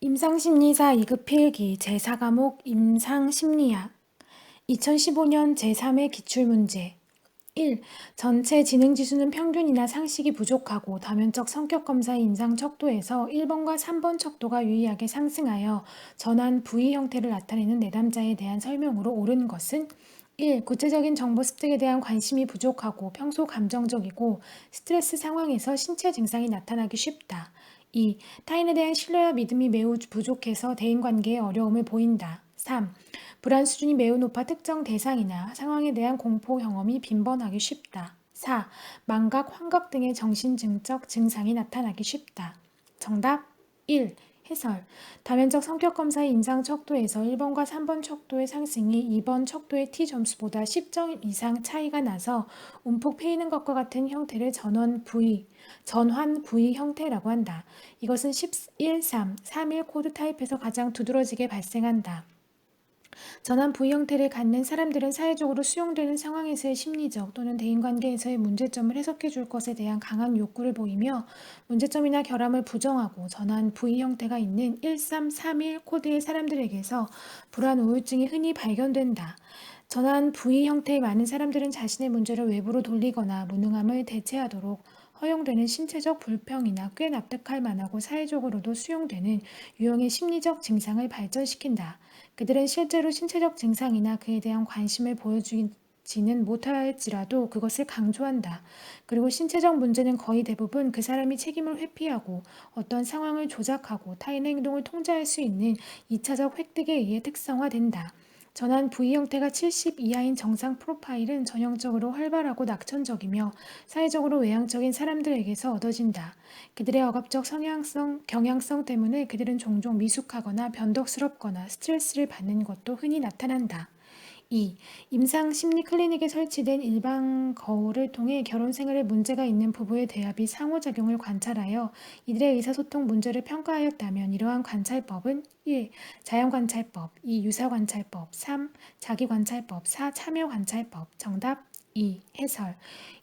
임상심리사 2급 필기 제4과목 임상심리학 2015년 제3회 기출문제 1. 전체 지능지수는 평균이나 상식이 부족하고 다면적 성격검사의 임상 척도에서 1번과 3번 척도가 유의하게 상승하여 전환 부위 형태를 나타내는 내담자에 대한 설명으로 옳은 것은 1. 구체적인 정보 습득에 대한 관심이 부족하고 평소 감정적이고 스트레스 상황에서 신체 증상이 나타나기 쉽다. 2. 타인에 대한 신뢰와 믿음이 매우 부족해서 대인관계에 어려움을 보인다. 3. 불안 수준이 매우 높아 특정 대상이나 상황에 대한 공포 경험이 빈번하기 쉽다. 4. 망각, 환각 등의 정신증적 증상이 나타나기 쉽다. 정답 1. 해설. 다면적 성격검사의 임상 척도에서 1번과 3번 척도의 상승이 2번 척도의 T점수보다 10점 이상 차이가 나서 움푹 패이는 것과 같은 형태를 전환 부위 형태라고 한다. 이것은 11.3, 3.1 코드 타입에서 가장 두드러지게 발생한다. 전환 부위 형태를 갖는 사람들은 사회적으로 수용되는 상황에서의 심리적 또는 대인관계에서의 문제점을 해석해 줄 것에 대한 강한 욕구를 보이며 문제점이나 결함을 부정하고 전환 부위 형태가 있는 1331 코드의 사람들에게서 불안 우울증이 흔히 발견된다. 전환 부위 형태의 많은 사람들은 자신의 문제를 외부로 돌리거나 무능함을 대체하도록 허용되는 신체적 불평이나 꽤 납득할 만하고 사회적으로도 수용되는 유형의 심리적 증상을 발전시킨다. 그들은 실제로 신체적 증상이나 그에 대한 관심을 보여주지는 못할지라도 그것을 강조한다. 그리고 신체적 문제는 거의 대부분 그 사람이 책임을 회피하고 어떤 상황을 조작하고 타인의 행동을 통제할 수 있는 2차적 획득에 의해 특성화된다. 전환 부위 형태가 70 이하인 정상 프로파일은 전형적으로 활발하고 낙천적이며 사회적으로 외향적인 사람들에게서 얻어진다. 그들의 억압적 경향성 때문에 그들은 종종 미숙하거나 변덕스럽거나 스트레스를 받는 것도 흔히 나타난다. 2. 임상 심리 클리닉에 설치된 일반 거울을 통해 결혼 생활에 문제가 있는 부부의 대합이 상호작용을 관찰하여 이들의 의사소통 문제를 평가하였다면 이러한 관찰법은 1. 자연관찰법, 2. 유사관찰법, 3. 자기관찰법, 4. 참여관찰법. 정답 2. 해설.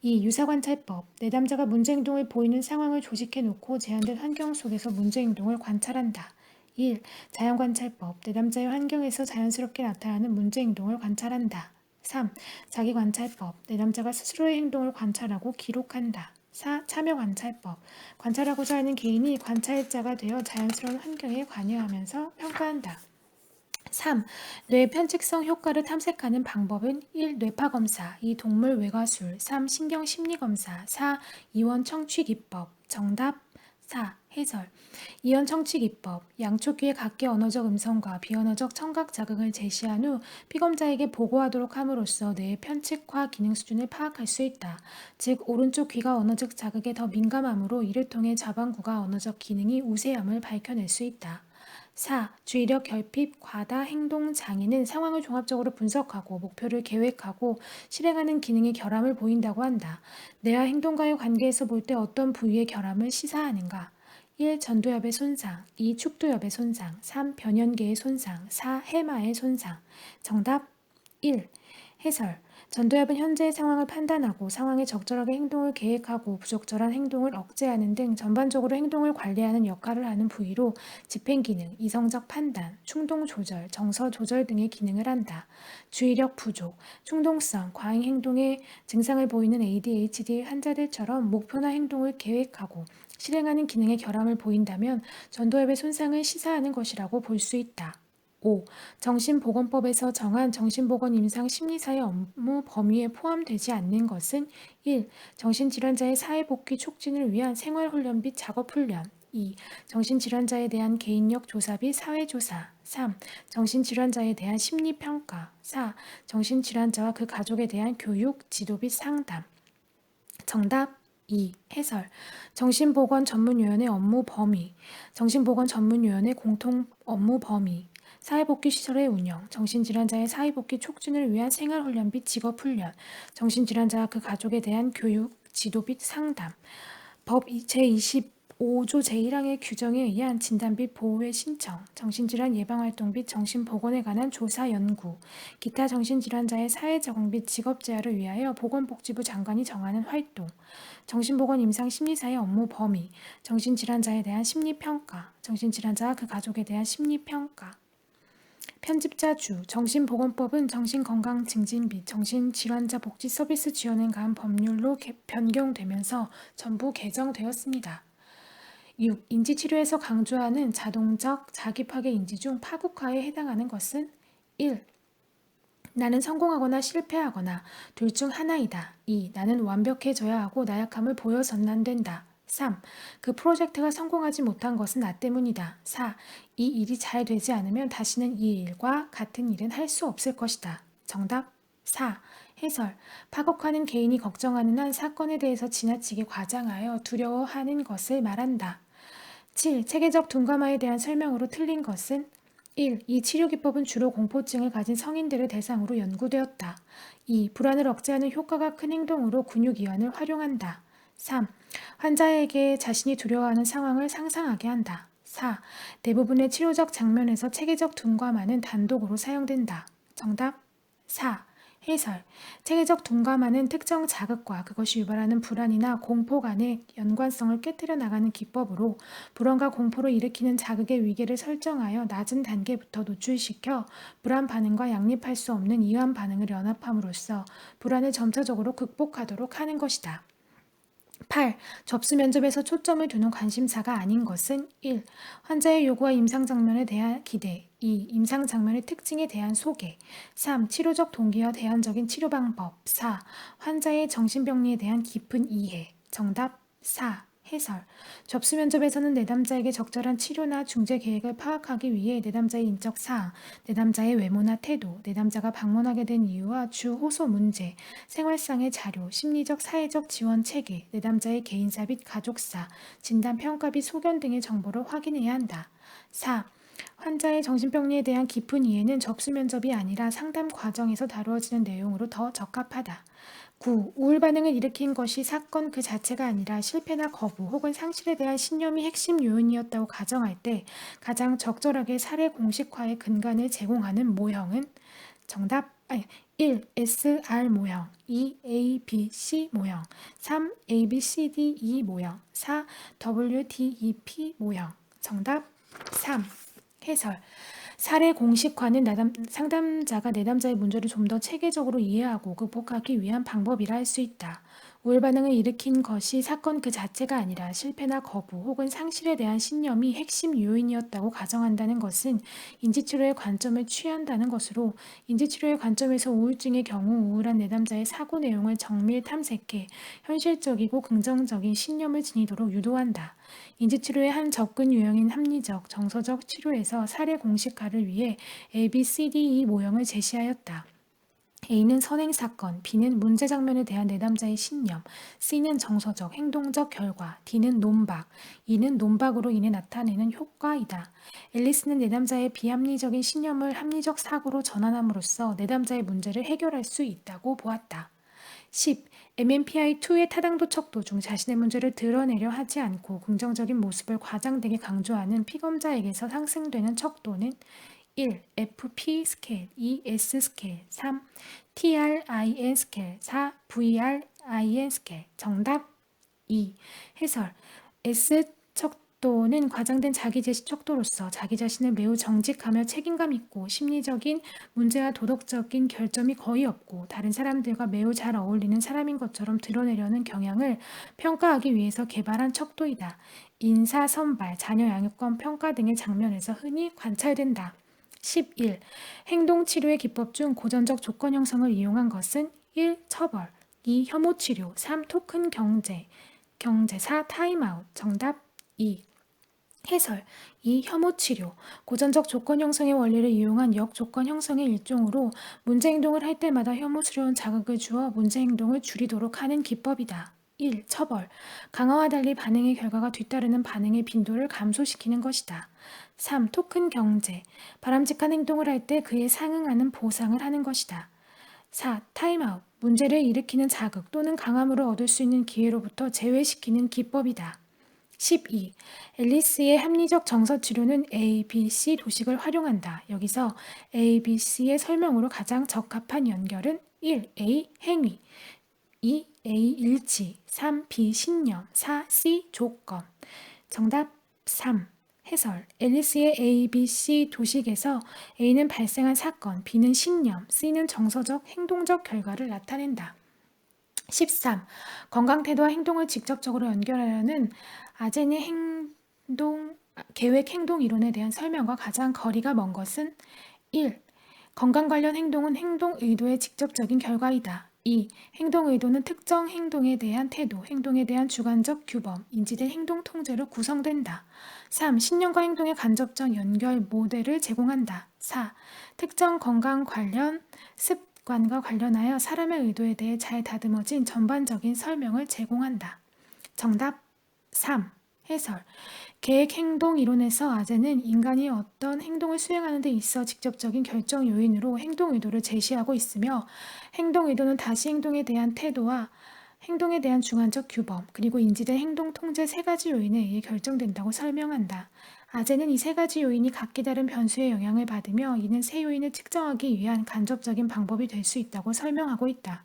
2. 유사관찰법. 내담자가 문제행동을 보이는 상황을 조직해 놓고 제한된 환경 속에서 문제행동을 관찰한다. 1. 자연관찰법. 내담자의 환경에서 자연스럽게 나타나는 문제행동을 관찰한다. 3. 자기관찰법. 내담자가 스스로의 행동을 관찰하고 기록한다. 4. 참여관찰법. 관찰하고자 하는 개인이 관찰자가 되어 자연스러운 환경에 관여하면서 평가한다. 3. 뇌 편측성 효과를 탐색하는 방법은 1. 뇌파검사, 2. 동물 외과술, 3. 신경심리검사, 4. 이원 청취기법. 정답 4. 해설. 이원 청취기법. 양쪽 귀의 각기 언어적 음성과 비언어적 청각 자극을 제시한 후 피검자에게 보고하도록 함으로써 뇌의 편측화 기능 수준을 파악할 수 있다. 즉 오른쪽 귀가 언어적 자극에 더 민감하므로 이를 통해 자반구가 언어적 기능이 우세함을 밝혀낼 수 있다. 4. 주의력 결핍, 과다 행동 장애는 상황을 종합적으로 분석하고 목표를 계획하고 실행하는 기능의 결함을 보인다고 한다. 뇌와 행동과의 관계에서 볼 때 어떤 부위의 결함을 시사하는가? 1. 전두엽의 손상, 2. 축두엽의 손상, 3. 변연계의 손상, 4. 해마의 손상. 정답 1. 해설. 전두엽은 현재의 상황을 판단하고 상황에 적절하게 행동을 계획하고 부적절한 행동을 억제하는 등 전반적으로 행동을 관리하는 역할을 하는 부위로 집행기능, 이성적 판단, 충동 조절, 정서 조절 등의 기능을 한다. 주의력 부족, 충동성, 과잉 행동의 증상을 보이는 ADHD 환자들처럼 목표나 행동을 계획하고 실행하는 기능의 결함을 보인다면 전두엽의 손상을 시사하는 것이라고 볼 수 있다. 5. 정신보건법에서 정한 정신보건 임상 심리사의 업무 범위에 포함되지 않는 것은 1. 정신질환자의 사회복귀 촉진을 위한 생활훈련 및 작업훈련 2. 정신질환자에 대한 개인력 조사 및 사회조사 3. 정신질환자에 대한 심리평가 4. 정신질환자와 그 가족에 대한 교육, 지도 및 상담. 정답 2. 해설. 정신보건전문위원회 업무 범위. 정신보건전문위원회 공통 업무 범위. 사회복귀 시설의 운영, 정신질환자의 사회복귀 촉진을 위한 생활훈련 및 직업훈련, 정신질환자와 그 가족에 대한 교육, 지도 및 상담. 법 제20 5조 제1항의 규정에 의한 진단 및 보호의 신청, 정신질환 예방활동 및 정신보건에 관한 조사 연구, 기타 정신질환자의 사회적응 및 직업재활을 위하여 보건복지부 장관이 정하는 활동, 정신보건 임상심리사의 업무 범위, 정신질환자에 대한 심리평가, 정신질환자와 그 가족에 대한 심리평가. 편집자 주, 정신보건법은 정신건강 증진 및 정신질환자 복지 서비스 지원에 관한 법률로 변경되면서 전부 개정되었습니다. 6. 인지치료에서 강조하는 자동적 자기파괴 인지 중 파국화에 해당하는 것은 1. 나는 성공하거나 실패하거나 둘 중 하나이다. 2. 나는 완벽해져야 하고 나약함을 보여서는 안 된다. 3. 그 프로젝트가 성공하지 못한 것은 나 때문이다. 4. 이 일이 잘 되지 않으면 다시는 이 일과 같은 일은 할 수 없을 것이다. 정답 4. 해설. 파국화는 개인이 걱정하는 한 사건에 대해서 지나치게 과장하여 두려워하는 것을 말한다. 7. 체계적 둔감화에 대한 설명으로 틀린 것은 1. 이 치료기법은 주로 공포증을 가진 성인들을 대상으로 연구되었다. 2. 불안을 억제하는 효과가 큰 행동으로 근육이완을 활용한다. 3. 환자에게 자신이 두려워하는 상황을 상상하게 한다. 4. 대부분의 치료적 장면에서 체계적 둔감화는 단독으로 사용된다. 정답 4. 해설. 체계적 둔감화는 특정 자극과 그것이 유발하는 불안이나 공포 간의 연관성을 깨뜨려 나가는 기법으로 불안과 공포를 일으키는 자극의 위계를 설정하여 낮은 단계부터 노출시켜 불안 반응과 양립할 수 없는 이완 반응을 연합함으로써 불안을 점차적으로 극복하도록 하는 것이다. 8. 접수 면접에서 초점을 두는 관심사가 아닌 것은 1. 환자의 요구와 임상 장면에 대한 기대 2. 임상 장면의 특징에 대한 소개 3. 치료적 동기와 대안적인 치료 방법 4. 환자의 정신병리에 대한 깊은 이해 정답 4. 해설. 접수 면접에서는 내담자에게 적절한 치료나 중재 계획을 파악하기 위해 내담자의 인적 사항, 내담자의 외모나 태도, 내담자가 방문하게 된 이유와 주 호소 문제, 생활상의 자료, 심리적 사회적 지원 체계, 내담자의 개인사 및 가족사, 진단 평가 및 소견 등의 정보를 확인해야 한다. 4. 환자의 정신병리에 대한 깊은 이해는 접수 면접이 아니라 상담 과정에서 다루어지는 내용으로 더 적합하다. 9. 우울 반응을 일으킨 것이 사건 그 자체가 아니라 실패나 거부 혹은 상실에 대한 신념이 핵심 요인이었다고 가정할 때 가장 적절하게 사례 공식화의 근간을 제공하는 모형은 정답 1. SR 모형 2. ABC 모형 3. ABCDE 모형 4. WDEP 모형 정답 3. 해설. 사례 공식화는 상담자가 내담자의 문제를 좀 더 체계적으로 이해하고 극복하기 위한 방법이라 할 수 있다. 우울 반응을 일으킨 것이 사건 그 자체가 아니라 실패나 거부 혹은 상실에 대한 신념이 핵심 요인이었다고 가정한다는 것은 인지치료의 관점을 취한다는 것으로 인지치료의 관점에서 우울증의 경우 우울한 내담자의 사고 내용을 정밀 탐색해 현실적이고 긍정적인 신념을 지니도록 유도한다. 인지치료의 한 접근 유형인 합리적, 정서적 치료에서 사례 공식화를 위해 ABCDE 모형을 제시하였다. A는 선행사건, B는 문제 장면에 대한 내담자의 신념, C는 정서적, 행동적 결과, D는 논박, E는 논박으로 인해 나타내는 효과이다. 앨리스는 내담자의 비합리적인 신념을 합리적 사고로 전환함으로써 내담자의 문제를 해결할 수 있다고 보았다. 10. MMPI-2의 타당도 척도 중 자신의 문제를 드러내려 하지 않고 긍정적인 모습을 과장되게 강조하는 피검자에게서 상승되는 척도는 1. FP 스케일 2. S 스케일 3. TRIN 스케일 4. VRIN 스케일 정답 2. 해설. S 척도는 과장된 자기제시 척도로서 자기 자신을 매우 정직하며 책임감 있고 심리적인 문제와 도덕적인 결점이 거의 없고 다른 사람들과 매우 잘 어울리는 사람인 것처럼 드러내려는 경향을 평가하기 위해서 개발한 척도이다. 인사 선발, 자녀 양육권 평가 등의 장면에서 흔히 관찰된다. 11. 행동치료의 기법 중 고전적 조건 형성을 이용한 것은 1. 처벌 2. 혐오치료 3. 토큰 경제 4. 타임아웃 정답 2. 해설 2. 혐오치료 고전적 조건 형성의 원리를 이용한 역조건 형성의 일종으로 문제 행동을 할 때마다 혐오스러운 자극을 주어 문제 행동을 줄이도록 하는 기법이다. 1. 처벌 강화와 달리 반응의 결과가 뒤따르는 반응의 빈도를 감소시키는 것이다. 3. 토큰 경제 바람직한 행동을 할 때 그에 상응하는 보상을 하는 것이다. 4. 타임아웃 문제를 일으키는 자극 또는 강함으로 얻을 수 있는 기회로부터 제외시키는 기법이다. 12. 앨리스의 합리적 정서 치료는 A, B, C 도식을 활용한다. 여기서 A, B, C의 설명으로 가장 적합한 연결은 1. A. 행위 2. A. 일치 3. B. 신념 4. C. 조건. 정답 3. 해설. 앨리스의 A, B, C 도식에서 A는 발생한 사건, B는 신념, C는 정서적, 행동적 결과를 나타낸다. 13. 건강태도와 행동을 직접적으로 연결하려는 아젠의 계획 행동 이론에 대한 설명과 가장 거리가 먼 것은 1. 건강 관련 행동은 행동 의도의 직접적인 결과이다. 2. 행동 의도는 특정 행동에 대한 태도, 행동에 대한 주관적 규범, 인지된 행동 통제로 구성된다. 3. 신념과 행동의 간접적 연결 모델을 제공한다. 4. 특정 건강 관련 습관과 관련하여 사람의 의도에 대해 잘 다듬어진 전반적인 설명을 제공한다. 정답 3. 해설. 계획 행동 이론에서 아젠은 인간이 어떤 행동을 수행하는 데 있어 직접적인 결정 요인으로 행동 의도를 제시하고 있으며, 행동 의도는 다시 행동에 대한 태도와 행동에 대한 주관적 규범, 그리고 인지된 행동 통제 세 가지 요인에 의해 결정된다고 설명한다. 아젠은 이 세 가지 요인이 각기 다른 변수의 영향을 받으며 이는 세 요인을 측정하기 위한 간접적인 방법이 될 수 있다고 설명하고 있다.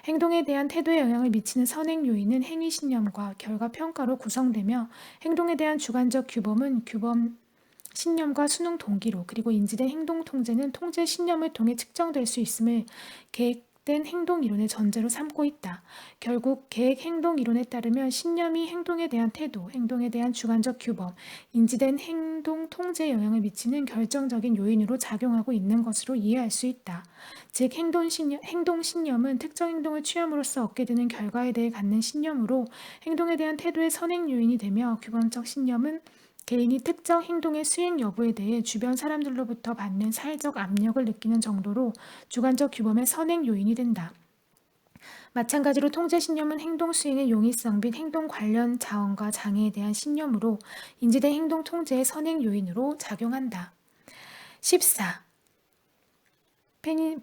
행동에 대한 태도에 영향을 미치는 선행 요인은 행위 신념과 결과 평가로 구성되며, 행동에 대한 주관적 규범은 규범 신념과 수능 동기로, 그리고 인지된 행동 통제는 통제 신념을 통해 측정될 수 있음을 계획된 행동 이론의 전제로 삼고 있다. 결국 계획 행동 이론에 따르면 신념이 행동에 대한 태도, 행동에 대한 주관적 규범, 인지된 행동 통제에 영향을 미치는 결정적인 요인으로 작용하고 있는 것으로 이해할 수 있다. 즉 행동 신념은 특정 행동을 취함으로써 얻게 되는 결과에 대해 갖는 신념으로 행동에 대한 태도의 선행 요인이 되며, 규범적 신념은 개인이 특정 행동의 수행 여부에 대해 주변 사람들로부터 받는 사회적 압력을 느끼는 정도로 주관적 규범의 선행 요인이 된다. 마찬가지로 통제 신념은 행동 수행의 용이성 및 행동 관련 자원과 장애에 대한 신념으로 인지된 행동 통제의 선행 요인으로 작용한다. 14.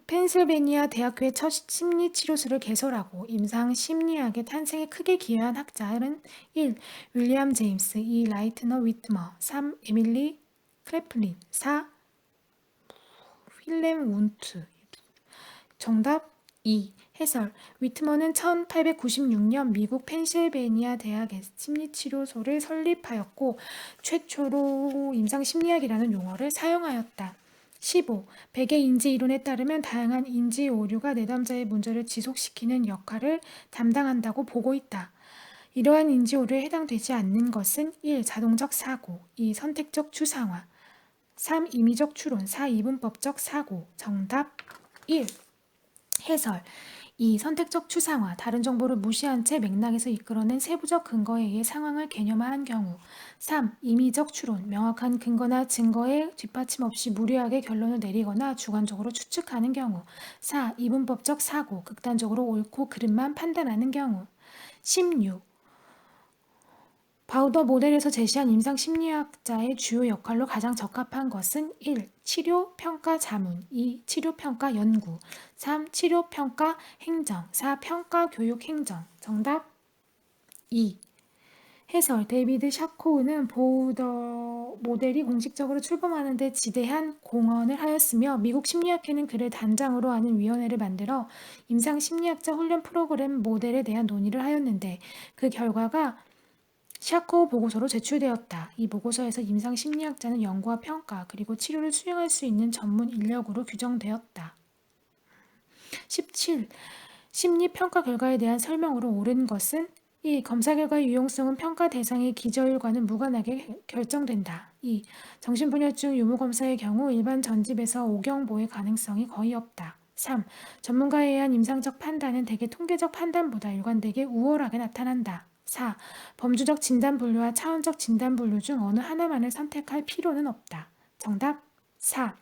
펜실베니아 대학교의 첫 심리치료소를 개설하고 임상 심리학의 탄생에 크게 기여한 학자는 1. 윌리엄 제임스 2. 라이트너 위트머 3. 에밀리 크래플린 4. 윌렘 운트. 정답 2. 해설. 위트머는 1896년 미국 펜실베니아 대학의 심리치료소를 설립하였고 최초로 임상심리학이라는 용어를 사용하였다. 15. 백의 인지 이론에 따르면 다양한 인지 오류가 내담자의 문제를 지속시키는 역할을 담당한다고 보고 있다. 이러한 인지 오류에 해당되지 않는 것은 1. 자동적 사고 2. 선택적 추상화 3. 임의적 추론 4. 이분법적 사고. 정답 1. 해설. 2. 선택적 추상화, 다른 정보를 무시한 채 맥락에서 이끌어낸 세부적 근거에 의해 상황을 개념화한 경우. 3. 임의적 추론, 명확한 근거나 증거에 뒷받침 없이 무리하게 결론을 내리거나 주관적으로 추측하는 경우. 4. 이분법적 사고, 극단적으로 옳고 그름만 판단하는 경우. 16. 바우더 모델에서 제시한 임상심리학자의 주요 역할로 가장 적합한 것은 1. 치료평가 자문 2. 치료평가 연구 3. 치료평가 행정 4. 평가교육 행정. 정답 2. 해설. 데이비드 샤코우는 바우더 모델이 공식적으로 출범하는 데 지대한 공헌을 하였으며 미국 심리학회는 그를 단장으로 하는 위원회를 만들어 임상심리학자 훈련 프로그램 모델에 대한 논의를 하였는데, 그 결과가 샤코우 보고서로 제출되었다. 이 보고서에서 임상심리학자는 연구와 평가 그리고 치료를 수행할 수 있는 전문 인력으로 규정되었다. 17. 심리평가 결과에 대한 설명으로 옳은 것은 1. 검사 결과의 유용성은 평가 대상의 기저일과는 무관하게 결정된다. 2. 정신분열증 유무검사의 경우 일반 전집에서 오경보의 가능성이 거의 없다. 3. 전문가에 의한 임상적 판단은 대개 통계적 판단보다 일관되게 우월하게 나타난다. 4. 범주적 진단 분류와 차원적 진단 분류 중 어느 하나만을 선택할 필요는 없다. 정답 4.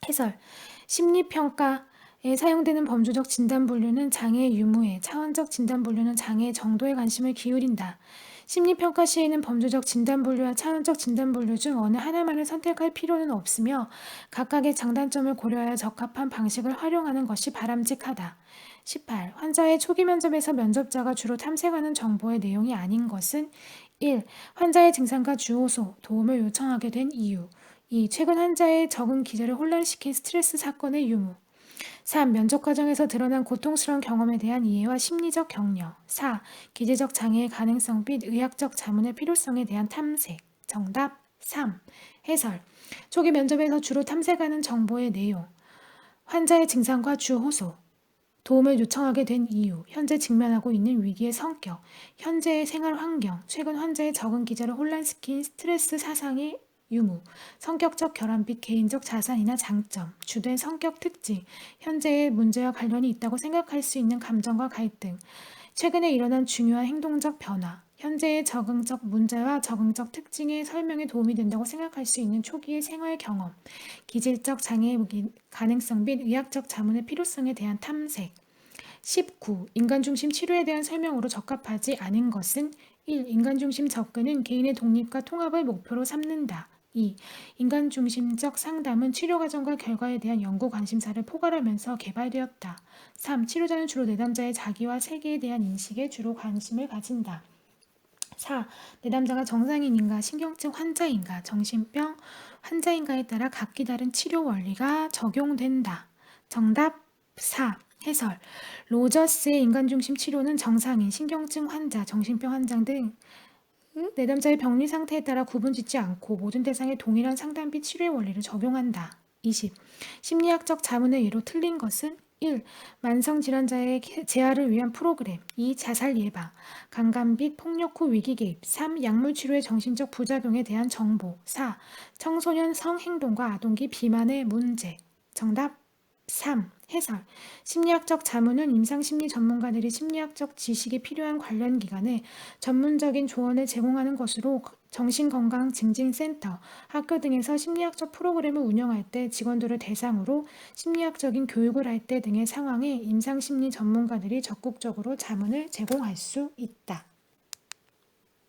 해설. 심리평가에 사용되는 범주적 진단 분류는 장애의 유무에, 차원적 진단 분류는 장애의 정도에 관심을 기울인다. 심리평가 시에는 범주적 진단 분류와 차원적 진단 분류 중 어느 하나만을 선택할 필요는 없으며 각각의 장단점을 고려하여 적합한 방식을 활용하는 것이 바람직하다. 18. 환자의 초기 면접에서 면접자가 주로 탐색하는 정보의 내용이 아닌 것은 1. 환자의 증상과 주호소, 도움을 요청하게 된 이유. 2. 최근 환자의 적응 기제를 혼란시킨 스트레스 사건의 유무. 3. 면접 과정에서 드러난 고통스러운 경험에 대한 이해와 심리적 격려. 4. 기제적 장애의 가능성 및 의학적 자문의 필요성에 대한 탐색. 정답 3. 해설. 초기 면접에서 주로 탐색하는 정보의 내용. 환자의 증상과 주호소. 도움을 요청하게 된 이유, 현재 직면하고 있는 위기의 성격, 현재의 생활 환경, 최근 환자의 적응 기제를 혼란시킨 스트레스 사상의 유무, 성격적 결함 및 개인적 자산이나 장점, 주된 성격 특징, 현재의 문제와 관련이 있다고 생각할 수 있는 감정과 갈등, 최근에 일어난 중요한 행동적 변화, 현재의 적응적 문제와 적응적 특징의 설명에 도움이 된다고 생각할 수 있는 초기의 생활 경험, 기질적 장애의 가능성 및 의학적 자문의 필요성에 대한 탐색. 19. 인간중심 치료에 대한 설명으로 적합하지 않은 것은 1. 인간중심 접근은 개인의 독립과 통합을 목표로 삼는다. 2. 인간중심적 상담은 치료 과정과 결과에 대한 연구 관심사를 포괄하면서 개발되었다. 3. 치료자는 주로 내담자의 자기와 세계에 대한 인식에 주로 관심을 가진다. 4. 내담자가 정상인인가, 신경증 환자인가, 정신병 환자인가에 따라 각기 다른 치료 원리가 적용된다. 정답 4. 해설. 로저스의 인간중심 치료는 정상인, 신경증 환자, 정신병 환자 등 내담자의 병리 상태에 따라 구분짓지 않고 모든 대상에 동일한 상담 및 치료의 원리를 적용한다. 20. 심리학적 자문의 예로 틀린 것은 1. 만성질환자의 재활을 위한 프로그램. 2. 자살 예방, 강간 및 폭력 후 위기 개입. 3. 약물 치료의 정신적 부작용에 대한 정보. 4. 청소년 성행동과 아동기 비만의 문제. 정답 3. 해설. 심리학적 자문은 임상심리 전문가들이 심리학적 지식이 필요한 관련 기관에 전문적인 조언을 제공하는 것으로 정신건강증진센터, 학교 등에서 심리학적 프로그램을 운영할 때 직원들을 대상으로 심리학적인 교육을 할 때 등의 상황에 임상심리 전문가들이 적극적으로 자문을 제공할 수 있다.